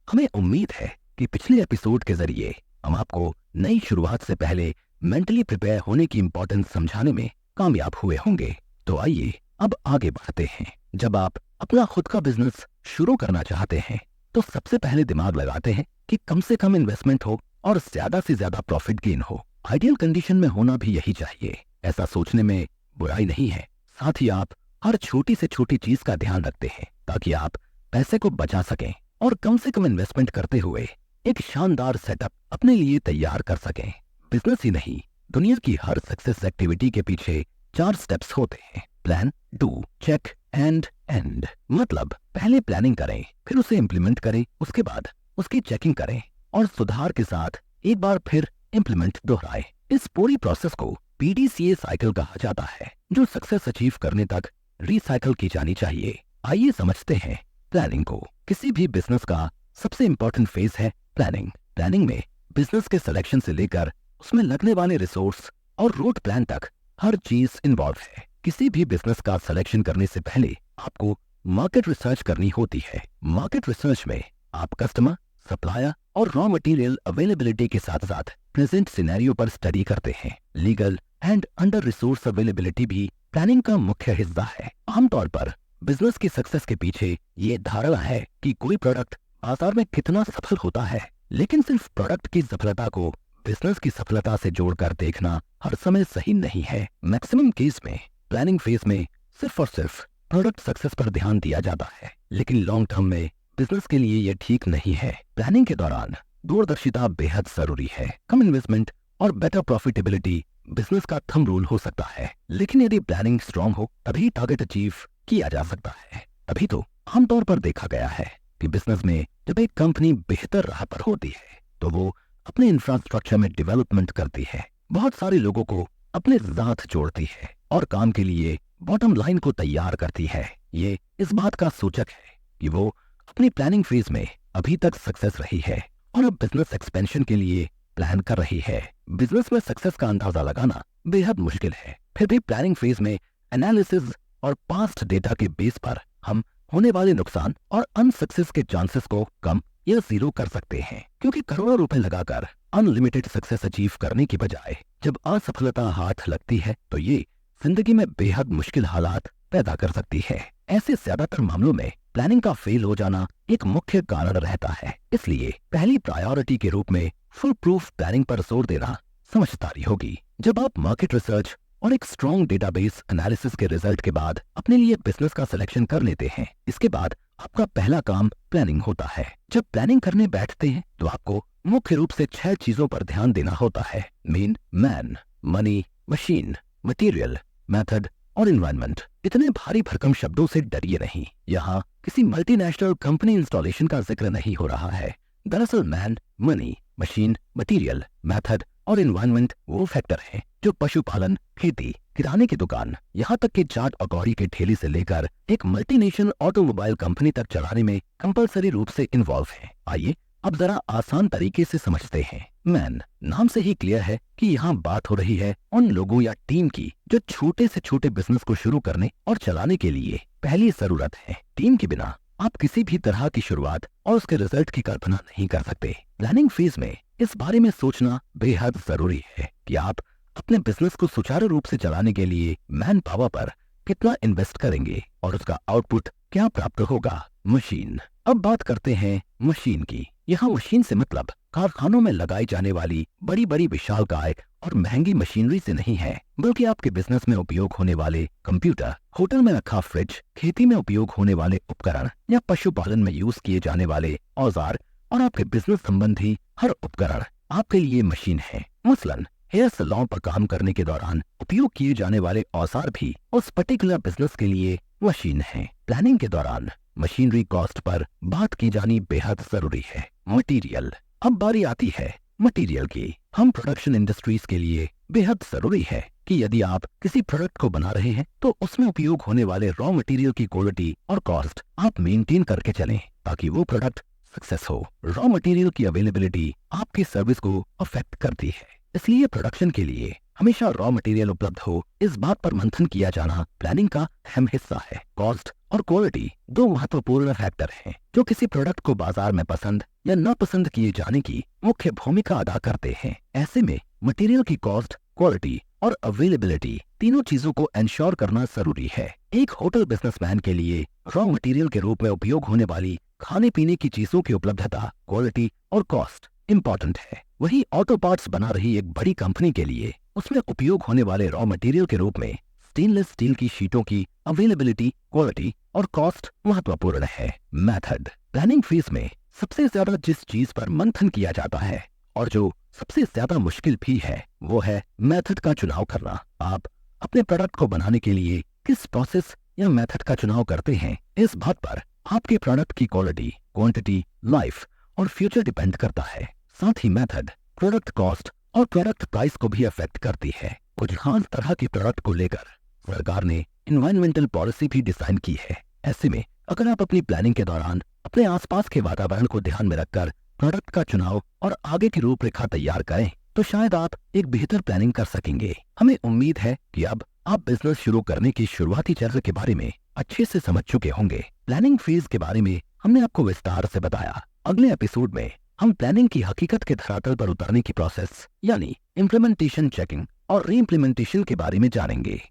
हमें उम्मीद है कि पिछले एपिसोड के जरिए हम आपको नई शुरुआत से पहले मेंटली प्रिपेयर होने की इम्पोर्टेंस समझाने में कामयाब हुए होंगे। तो आइए अब आगे बढ़ते हैं। जब आप अपना खुद का बिजनेस शुरू करना चाहते हैं तो सबसे पहले दिमाग लगाते हैं कि कम से कम इन्वेस्टमेंट हो और ज्यादा से ज्यादा प्रॉफिट गेन हो। आइडियल कंडीशन में होना भी यही चाहिए। ऐसा सोचने में बुराई नहीं है। साथ ही आप हर छोटी से छोटी चीज का ध्यान रखते हैं ताकि आप पैसे को बचा सकें और कम से कम इन्वेस्टमेंट करते हुए एक शानदार सेटअप अपने लिए तैयार कर सकें। बिजनेस ही नहीं, दुनिया की हर सक्सेस एक्टिविटी के पीछे 4 स्टेप्स होते हैं। Plan, do, check and and. मतलब पहले प्लानिंग करें, फिर उसे इम्प्लीमेंट करें, उसके बाद उसकी चेकिंग करें और सुधार के साथ एक बार फिर इम्प्लीमेंट दोहराएं। इस पूरी प्रोसेस को PDCA साइकिल कहा जाता है, जो सक्सेस अचीव करने तक रिसाइकिल की जानी चाहिए। आइए समझते हैं प्लानिंग को। किसी भी बिजनेस का सबसे इंपॉर्टेंट फेज है प्लानिंग। प्लानिंग में बिजनेस के सिलेक्शन से लेकर उसमें लगने वाले रिसोर्स और रूट प्लान तक हर चीज इन्वॉल्व है। किसी भी बिजनेस का सिलेक्शन करने से पहले आपको मार्केट रिसर्च करनी होती है। मार्केट रिसर्च में आप कस्टमर, सप्लायर और रॉ मटेरियल अवेलेबिलिटी के साथ साथ प्रेजेंट सिनेरियो पर स्टडी करते हैं। Legal and under resource availability भी प्लानिंग का मुख्य हिस्सा है। आमतौर पर बिजनेस की सक्सेस के पीछे ये धारणा है कि कोई प्रोडक्ट बाजार में कितना सफल होता है, लेकिन सिर्फ प्रोडक्ट की सफलता को बिजनेस की सफलता से जोड़कर देखना हर समय सही नहीं है। मैक्सिमम केस में प्लानिंग फेज में सिर्फ और सिर्फ प्रोडक्ट सक्सेस पर ध्यान दिया जाता है, लेकिन लॉन्ग टर्म में बिजनेस के लिए यह ठीक नहीं है। प्लानिंग के दौरान दूरदर्शिता बेहद जरूरी है। कम इन्वेस्टमेंट और बेटर प्रॉफिटेबिलिटी बिजनेस का थंब रूल हो सकता है, लेकिन यदि प्लानिंग स्ट्रांग हो तभी टारगेट अचीव किया जा सकता है। तभी तो आमतौर पर देखा गया है कि बिजनेस में जब एक कंपनी बेहतर राह पर होती है तो वो अपने इंफ्रास्ट्रक्चर में डेवलपमेंट करती है, बहुत सारे लोगों को अपने साथ जोड़ती है और काम के लिए बॉटम लाइन को तैयार करती है। ये इस बात का सूचक है कि वो अपनी प्लानिंग फेज में अभी तक सक्सेस रही है और अब बिजनेस एक्सपेंशन के लिए प्लान कर रही है। बिजनेस में सक्सेस का अंदाजा लगाना बेहद मुश्किल है, फिर भी प्लानिंग फेज में एनालिसिस और पास्ट डेटा के बेस पर हम होने वाले नुकसान और अनसक्सेस के चांसेस को कम या जीरो कर सकते हैं। क्योंकि करोड़ों रुपए लगाकर अनलिमिटेड सक्सेस अचीव करने की बजाय जब असफलता हाथ लगती है तो ये जिंदगी में बेहद मुश्किल हालात पैदा कर सकती है। ऐसे ज्यादातर मामलों में प्लानिंग का फेल हो जाना एक मुख्य कारण रहता है। इसलिए पहली प्रायोरिटी के रूप में फुल प्रूफ प्लानिंग पर जोर देना समझदारी होगी। जब आप मार्केट रिसर्च और एक स्ट्रॉन्ग डेटाबेस एनालिसिस के रिजल्ट के बाद अपने लिए बिजनेस का सिलेक्शन कर लेते हैं, इसके बाद आपका पहला काम प्लानिंग होता है। जब प्लानिंग करने बैठते हैं तो आपको मुख्य रूप से 6 चीजों पर ध्यान देना होता है। Main, man, money, machine, material, method और एनवायरनमेंट। इतने भारी भरकम शब्दों से डरिए नहीं। यहाँ किसी मल्टीनेशनल कंपनी इंस्टॉलेशन का जिक्र नहीं हो रहा है। दरअसल man, money, machine, material, method और एनवायरनमेंट वो फैक्टर हैं जो पशुपालन, खेती, किराने की दुकान, यहाँ तक कि चाट पकौड़ी के ठेले से लेकर एक मल्टीनेशनल ऑटोमोबाइल कंपनी तक चलाने में कंपलसरी रूप से इन्वॉल्व है। आइए अब जरा आसान तरीके से समझते हैं। मैन, नाम से ही क्लियर है कि यहाँ बात हो रही है उन लोगों या टीम की जो छोटे से छोटे बिजनेस को शुरू करने और चलाने के लिए पहली जरूरत है। टीम के बिना आप किसी भी तरह की शुरुआत और उसके रिजल्ट की कल्पना नहीं कर सकते। प्लानिंग फेज में इस बारे में सोचना बेहद जरूरी है कि आप अपने बिजनेस को सुचारू रूप से चलाने के लिए मैन पावर पर कितना इन्वेस्ट करेंगे और उसका आउटपुट क्या प्राप्त होगा। मशीन। अब बात करते हैं मशीन की। यहाँ मशीन से मतलब कारखानों में लगाई जाने वाली बड़ी बड़ी विशालकाय और महंगी मशीनरी से नहीं है, बल्कि आपके बिजनेस में उपयोग होने वाले कंप्यूटर, होटल में रखा फ्रिज, खेती में उपयोग होने वाले उपकरण या पशुपालन में यूज किए जाने वाले औजार और आपके बिजनेस संबंधी हर उपकरण आपके लिए मशीन है। मसलन हेयर सैलून पर काम करने के दौरान उपयोग किए जाने वाले औजार भी उस पर्टिकुलर बिजनेस के लिए मशीन है। प्लानिंग के दौरान मशीनरी कॉस्ट पर बात की जानी बेहद जरूरी है। मटेरियल। अब बारी आती है मटेरियल की। हम प्रोडक्शन इंडस्ट्रीज के लिए बेहद जरूरी है कि यदि आप किसी प्रोडक्ट को बना रहे हैं तो उसमें उपयोग होने वाले रॉ मटेरियल की क्वालिटी और कॉस्ट आप मेंटेन करके चलें ताकि वो प्रोडक्ट सक्सेस हो। रॉ मटेरियल की अवेलेबिलिटी आपकी सर्विस को अफेक्ट करती है, इसलिए प्रोडक्शन के लिए हमेशा रॉ मटेरियल उपलब्ध हो, इस बात पर मंथन किया जाना प्लानिंग का अहम हिस्सा है। कॉस्ट और क्वालिटी 2 महत्वपूर्ण फैक्टर हैं जो किसी प्रोडक्ट को बाजार में पसंद या नापसंद किए जाने की मुख्य भूमिका अदा करते हैं। ऐसे में मटेरियल की कॉस्ट, क्वालिटी और अवेलेबिलिटी तीनों चीजों को इंश्योर करना जरूरी है। एक होटल बिजनेसमैन के लिए रॉ मटेरियल के रूप में उपयोग होने वाली खाने पीने की चीजों की उपलब्धता, क्वालिटी और कॉस्ट इम्पोर्टेंट है। वहीं ऑटो पार्ट्स बना रही एक बड़ी कंपनी के लिए उसमें उपयोग होने वाले रॉ मटेरियल के रूप में स्टेनलेस स्टील की शीटों की अवेलेबिलिटी, क्वालिटी और कॉस्ट महत्वपूर्ण है। मेथड: प्लानिंग फेज में सबसे ज्यादा जिस चीज पर मंथन किया जाता है और जो सबसे ज्यादा मुश्किल भी है वो है मेथड का चुनाव करना। आप अपने प्रोडक्ट को बनाने के लिए किस प्रोसेस या मेथड का चुनाव करते हैं, इस बात पर आपके प्रोडक्ट की क्वालिटी, क्वांटिटी, लाइफ और फ्यूचर डिपेंड करता है। साथ ही मेथड प्रोडक्ट कॉस्ट और प्रोडक्ट प्राइस को भी अफेक्ट करती है। कुछ खास तरह के प्रोडक्ट को लेकर सरकार ने एनवायरमेंटल पॉलिसी भी डिजाइन की है। ऐसे में अगर आप अपनी प्लानिंग के दौरान अपने आसपास के वातावरण को ध्यान में रखकर प्रोडक्ट का चुनाव और आगे की रूपरेखा तैयार करें तो शायद आप एक बेहतर प्लानिंग कर सकेंगे। हमें उम्मीद है कि अब आप बिजनेस शुरू करने की शुरुआती चरण के बारे में अच्छे से समझ चुके होंगे। प्लानिंग फेज के बारे में हमने आपको विस्तार से बताया। अगले एपिसोड में हम प्लानिंग की हकीकत के धरातल पर उतारने की प्रोसेस यानी इम्प्लीमेंटेशन, चेकिंग और री इम्प्लीमेंटेशन के बारे में जानेंगे।